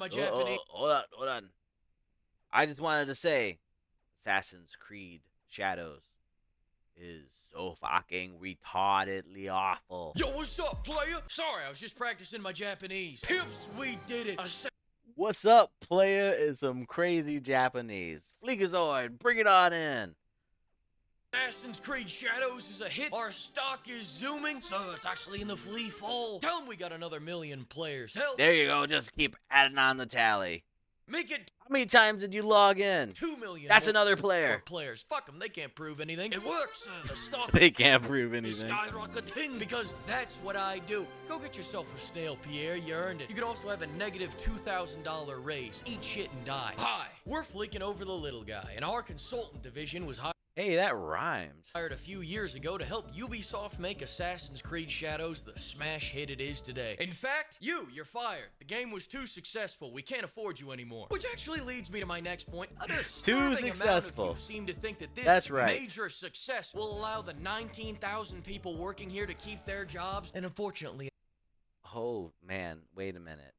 My Japanese. Hold on. I just wanted to say, Assassin's Creed Shadows is so fucking retardedly awful. Yo, what's up, player? Sorry, I was just practicing my Japanese. Pimps, we did it. What's up, player? Is some crazy Japanese. FLEEKAZOID, bring it on in. Assassin's Creed Shadows is a hit. Our stock is zooming, so it's actually in the flea fold. Tell them we got another 1,000,000 players. Hell, There you go. Just keep adding on the tally. make it How many times did you log in? 2,000,000. That's more another player. players. Fuck them. They can't prove anything. It works. The stock They can't prove is anything. skyrocketing because that's what I do. Go get yourself a snail, Pierre. You earned it. You can also have a negative $2,000 raise. Eat shit and die. Hi, we're fleeking over the little guy, and our consultant division was Hey, that rhymed. hired a few years ago to help Ubisoft make Assassin's Creed Shadows the smash hit it is today. In fact, you're fired. The game was too successful. We can't afford you anymore. Which actually leads me to my next point. A disturbing successful. amount of you seem to think that this That's right. major success will allow the 19,000 people working here to keep their jobs, and unfortunately, Oh man, wait a minute.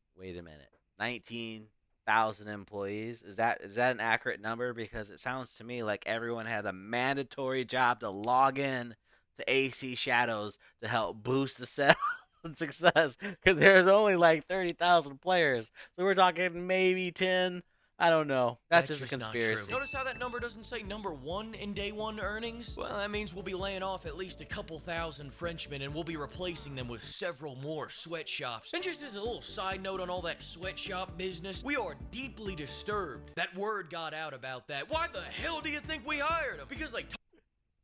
19,000 employees. Is that an accurate number? Because it sounds to me like everyone had a mandatory job to log in to AC Shadows to help boost the sales and success. Because there's only like 30,000 players, so we're talking maybe 10. I don't know. That's just a not conspiracy. true. Notice how that number doesn't say number 1 in day 1 earnings? Well, that means we'll be laying off at least a couple thousand Frenchmen, and we'll be replacing them with several more sweatshops. And just as a little side note on all that sweatshop business, we are deeply disturbed that word got out about that. Why the hell do you think we hired them? Because they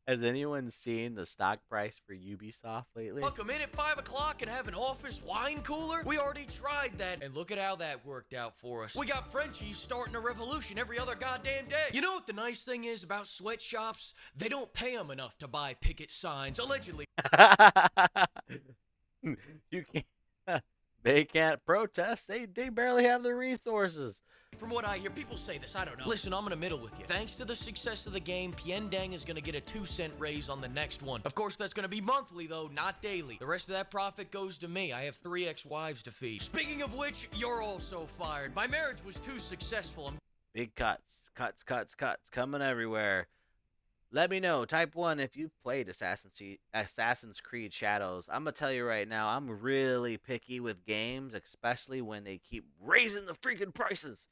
Has anyone seen the stock price for Ubisoft lately? tuck them in at 5 o'clock and have an office wine cooler? We already tried that, and look at how that worked out for us. We got Frenchies starting a revolution every other goddamn day. You know what the nice thing is about sweatshops? They don't pay them enough to buy picket signs, allegedly. You can't. They can't protest. They barely have the resources. From what I hear, people say this, I don't know. Listen, I'm gonna middle with you. Thanks to the success of the game, Piendang is gonna get a 2-cent raise on the next one. Of course, that's gonna be monthly, though, not daily. The rest of that profit goes to me. I have 3 ex-wives to feed. Speaking of which, you're also fired. My marriage was too successful. Big cuts coming everywhere. Let me know, type 1, if you've played Assassin's Creed Shadows. I'm gonna tell you right now, I'm really picky with games, especially when they keep raising the freaking prices.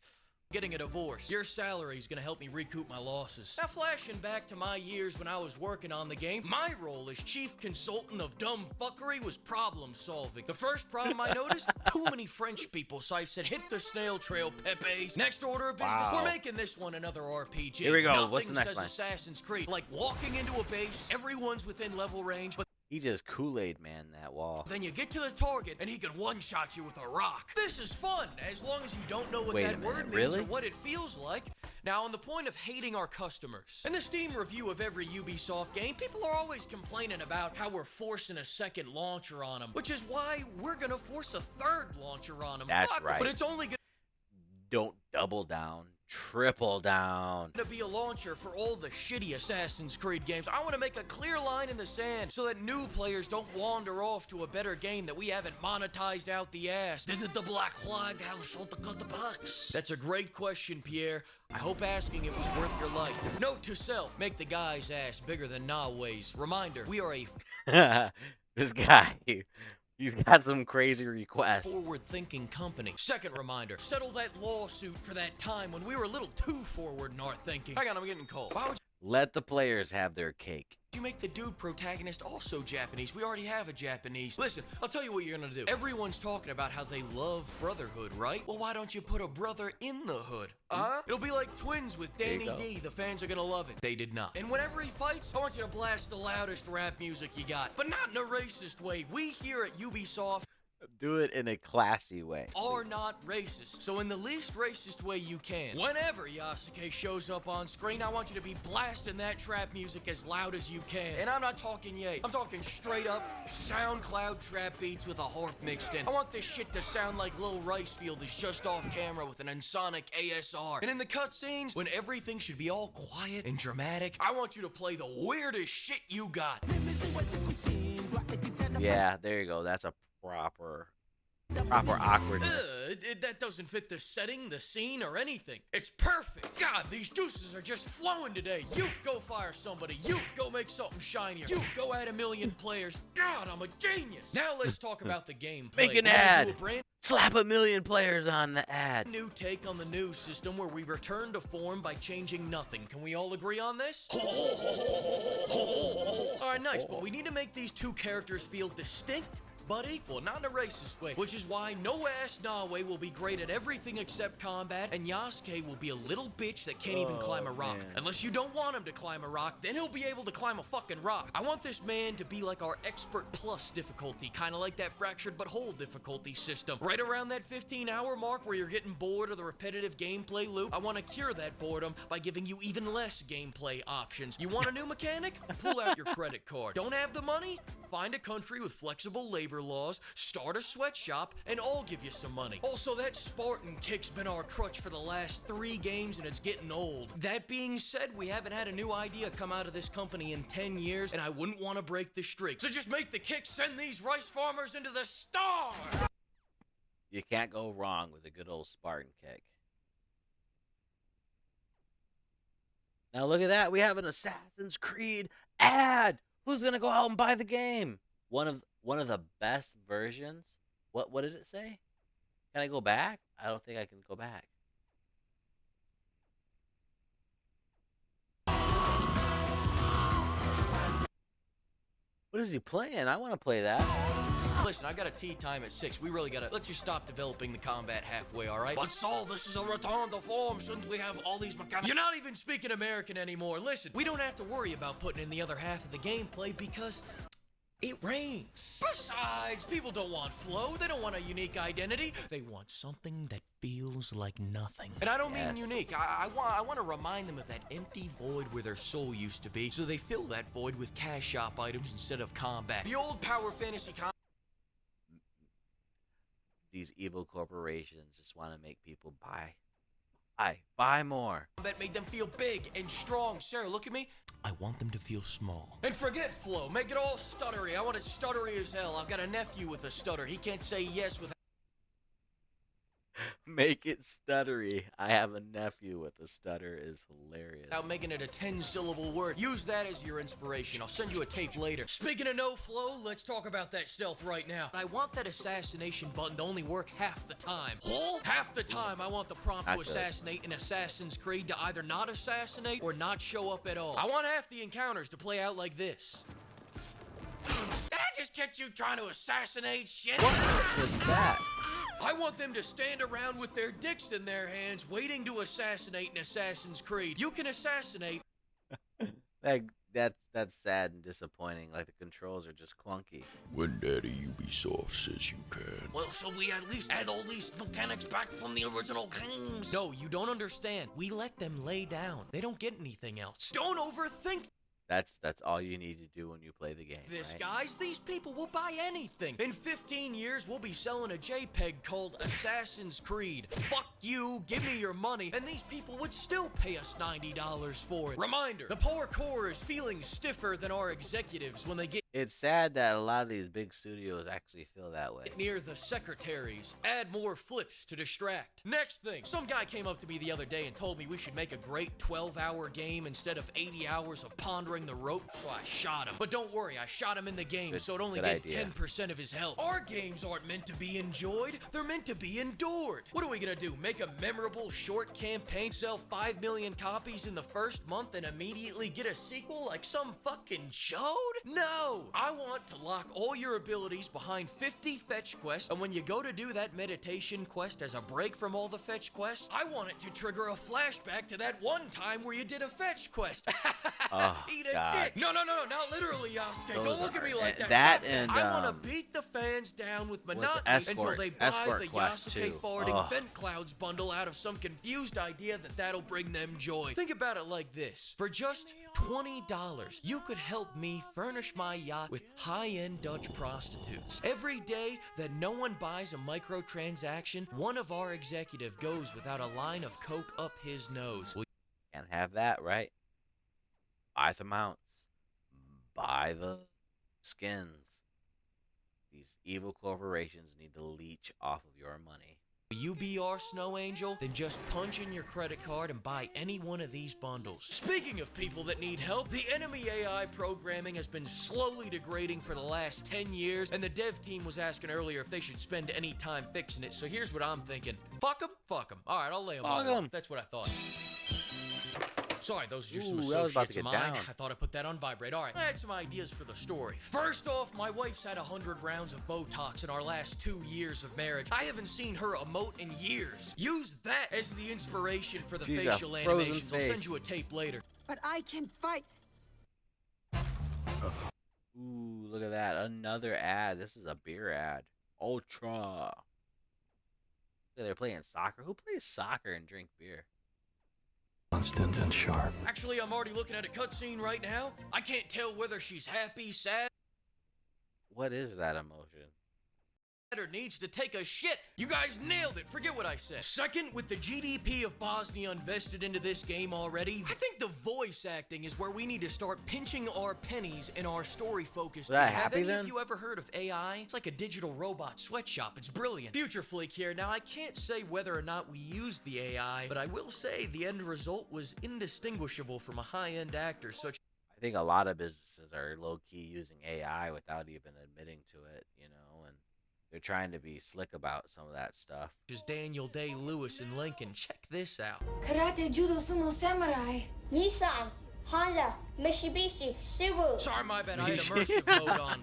Getting a divorce. Your salary is gonna help me recoup my losses. Now, flashing back to my years when I was working on the game, my role as chief consultant of dumb fuckery was problem solving. The first problem I noticed, too many French people, so I said, hit the snail trail, Pepe's. Next order of business, Wow. we're making this one another RPG. Here we go. Nothing What's the next says line? Assassin's Creed. Like walking into a base, everyone's within level range, but He just Kool-Aid man that wall. then you get to the target, and he can one-shot you with a rock. This is fun, as long as you don't know what Wait a that word minute, means really? or what it feels like. Now, on the point of hating our customers, in the Steam review of every Ubisoft game, people are always complaining about how we're forcing a second launcher on them, which is why we're gonna force a third launcher on them. That's Fuck, right. But it's only Don't double down, triple down. gonna be a launcher for all the shitty Assassin's Creed games. I want to make a clear line in the sand so that new players don't wander off to a better game that we haven't monetized out the ass. Did the Black Flag have shot the cut the box? That's a great question, Pierre. I hope asking it was worth your life. Note to self, make the guy's ass bigger than Nawe's. Reminder, we are a This guy, he's got some crazy requests. forward-thinking company. Second reminder, settle that lawsuit for that time when we were a little too forward in our thinking. Hang on, I'm getting cold. Why would Let the players have their cake. you make the dude protagonist also Japanese? We already have a Japanese. Listen, I'll tell you what you're gonna do. Everyone's talking about how they love brotherhood, right? Well, why don't you put a brother in the hood? It'll be like Twins with There you Danny go. D. The fans are gonna love it. They did not. And whenever he fights, I want you to blast the loudest rap music you got. But not in a racist way. We here at Ubisoft Do it in a classy way. are not racist. So in the least racist way you can, whenever Yasuke shows up on screen, I want you to be blasting that trap music as loud as you can. And I'm not talking yay. I'm talking straight up SoundCloud trap beats with a harp mixed in. I want this shit to sound like Lil Ricefield is just off camera with an Ensoniq ASR. And in the cutscenes, when everything should be all quiet and dramatic, I want you to play the weirdest shit you got. Yeah, there you go. That's a proper Proper awkwardness. That doesn't fit the setting, the scene, or anything. It's perfect. God, these juices are just flowing today. You go fire somebody. You go make something shinier. You go add 1 million players. God, I'm a genius. Now let's talk about the gameplay. Make an ad. Slap 1 million players on the ad. New take on the new system where we return to form by changing nothing. Can we all agree on this? Alright, nice, but we need to make these two characters feel distinct but equal, not in a racist way, which is why no-ass Nawe will be great at everything except combat, and Yasuke will be a little bitch that can't even climb a rock. Man. Unless you don't want him to climb a rock, then he'll be able to climb a fucking rock. I want this man to be like our Expert Plus difficulty, kind of like that Fractured But Whole difficulty system. Right around that 15-hour mark where you're getting bored of the repetitive gameplay loop, I want to cure that boredom by giving you even less gameplay options. You want a new mechanic? Pull out your credit card. Don't have the money? Find a country with flexible labor laws, start a sweatshop, and I'll give you some money. Also, that Spartan kick's been our crutch for the last 3 games and it's getting old. That being said, we haven't had a new idea come out of this company in 10 years, and I wouldn't want to break the streak. So just make the kick send these rice farmers into the stars! You can't go wrong with a good old Spartan kick. Now look at that. We have an Assassin's Creed ad. Who's gonna go out and buy the game? One of the best versions. What did it say? Can I go back? I don't think I can go back. What is he playing? I want to play that. Listen, I got a tea time at 6. We really gotta let you stop developing the combat halfway, alright? But Saul, this is a return to form since we have all these mechanics. You're not even speaking American anymore. Listen, we don't have to worry about putting in the other half of the gameplay because it rains. Besides, people don't want flow. They don't want a unique identity. They want something that feels like nothing. And I don't mean unique. I want to remind them of that empty void where their soul used to be, so they fill that void with cash shop items instead of combat. The old power fantasy These evil corporations just want to make people buy more. That made them feel big and strong. Sarah, look at me. I want them to feel small. And forget flow. Make it all stuttery. I want it stuttery as hell. I've got a nephew with a stutter. He can't say yes without... Make it stuttery. I have a nephew with a stutter is hilarious. Without making it a 10-syllable word. Use that as your inspiration. I'll send you a tape later. Speaking of no flow, let's talk about that stealth right now. I want that assassination button to only work half the time. Half the time I want the prompt to assassinate in Assassin's Creed to either not assassinate or not show up at all. I want half the encounters to play out like this. Did I just catch you trying to assassinate shit? What was that? I want them to stand around with their dicks in their hands waiting to assassinate in Assassin's Creed. You can assassinate. That's sad and disappointing. Like the controls are just clunky. When Daddy Ubisoft says you can. Well, so we at least add all these mechanics back from the original games. No, you don't understand. We let them lay down. They don't get anything else. Don't overthink. That's all you need to do when you play the game. This, right? guys, these people will buy anything. In 15 years, we'll be selling a JPEG called Assassin's Creed. Fuck you, give me your money, and these people would still pay us $90 for it. Reminder, the parkour is feeling stiffer than our executives when they get It's sad that a lot of these big studios actually feel that way. near the secretaries. Add more flips to distract. Next thing, some guy came up to me the other day and told me we should make a great 12-hour game instead of 80 hours of pondering the rope, so I shot him. But don't worry, I shot him in the game, so it only did 10% of his health. Our games aren't meant to be enjoyed, they're meant to be endured. What are we gonna do, make a memorable short campaign, sell 5 million copies in the first month, and immediately get a sequel like some fucking chode? No! I want to lock all your abilities behind 50 fetch quests, and when you go to do that meditation quest as a break from all the fetch quests, I want it to trigger a flashback to that one time where you did a fetch quest. Eat a dick. No, not literally, Yasuke. Don't look at me like that. That Stop and, I want to beat the fans down with monotony until they buy the Yasuke farting vent clouds bundle out of some confused idea that that'll bring them joy. Think about it like this. For just $20, you could help me furnish my yacht with high-end Dutch prostitutes. Every day that no one buys a microtransaction, one of our executive goes without a line of coke up his nose. Can't have that, right? Buy the mounts. Buy the skins. These evil corporations need to leech off of your money. You be our snow angel, then just punch in your credit card and buy any one of these bundles. Speaking of people that need help, the enemy AI programming has been slowly degrading for the last 10 years, and the dev team was asking earlier if they should spend any time fixing it, so here's what I'm thinking. Fuck them? Fuck them. Alright, I'll lay them Fuck all 'em. off. That's what I thought. Sorry, those are just some Ooh, that was about to associates of get mine. down. I thought I'd put that on vibrate. All right, I had some ideas for the story. First off, my wife's had 100 rounds of Botox in our last 2 years of marriage. I haven't seen her emote in years. Use that as the inspiration for the She's a facial frozen animations. I'll face. send you a tape later. But I can fight. Ooh, look at that. Another ad. This is a beer ad. Ultra. They're playing soccer. Who plays soccer and drink beer? Constant and sharp. Actually, I'm already looking at a cutscene right now. I can't tell whether she's happy, sad, What is that emotion? or needs to take a shit. You guys nailed it. Forget what I said. Second, with the GDP of Bosnia invested into this game already, I think the voice acting is where we need to start pinching our pennies in our story focus. Was that Have happy any then? of you ever heard of AI? It's like a digital robot sweatshop. It's brilliant. Future Fleek here. Now, I can't say whether or not we used the AI, but I will say the end result was indistinguishable from a high-end actor such I think a lot of businesses are low-key using AI without even admitting to it, you know, and they're trying to be slick about some of that stuff. as Daniel Day-Lewis in Lincoln. Check this out. Karate, judo, sumo, samurai. Nissan, Honda, Mitsubishi, Subaru. Sorry, my bad. I had immersive mode on.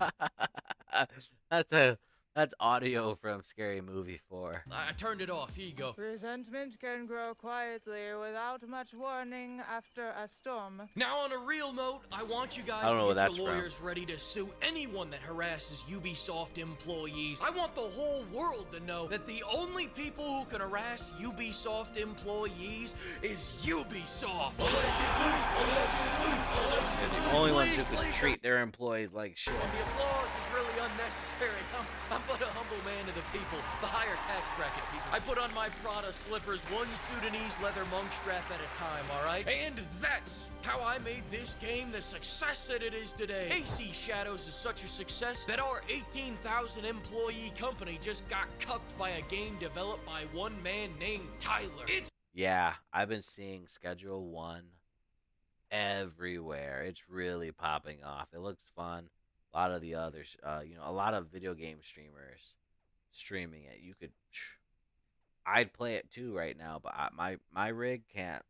That's audio from Scary Movie 4. I turned it off. Here you go. Resentment can grow quietly without much warning after a storm. Now, on a real note, I want you guys I don't know to where get that's your from. lawyers ready to sue anyone that harasses Ubisoft employees. I want the whole world to know that the only people who can harass Ubisoft employees is Ubisoft. They're the only ones who can Please, treat their employees like shit. And the applause is really unnecessary. I'm but a humble man to the people, the higher tax bracket people. I put on my Prada slippers, one Sudanese leather monk strap at a time, alright? And that's how I made this game the success that it is today. AC Shadows is such a success that our 18,000 employee company just got cucked by a game developed by one man named Tyler. It's Yeah, I've been seeing Schedule 1 everywhere. It's really popping off. It looks fun. A lot of the others, a lot of video game streamers streaming it. I'd play it too right now, but my rig can't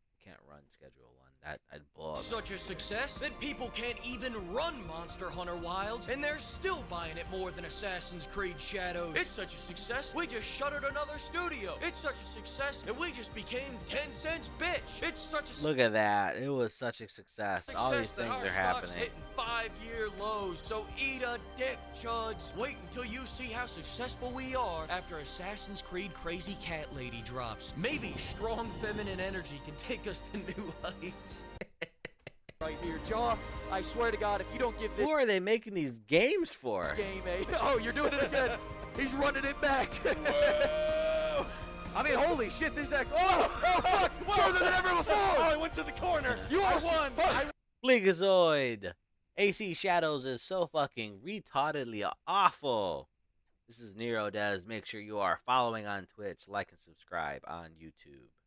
run Schedule 1. I'd blow up. such a success that people can't even run Monster Hunter Wilds, and they're still buying it more than Assassin's Creed Shadows. It's such a success, we just shuttered another studio. It's such a success that we just became 10 cents bitch. It's such a Look at that. It was such a success. All these success that things our are stock's happening. hitting 5-year lows. So eat a dick, chuds. Wait until you see how successful we are after Assassin's Creed Crazy Cat Lady drops. Maybe strong feminine energy can take us to new heights. Right here, Jaw. I swear to God, if you don't give this Who are they making these games for? game a... Oh, you're doing it again. He's running it back. I mean, holy shit, this is like... Oh, fuck! Further than ever before! Oh, I went to the corner. You all won. FLEEKAZOID. AC Shadows is so fucking retardedly awful. This is Neuro Des. Make sure you are following on Twitch, like and subscribe on YouTube.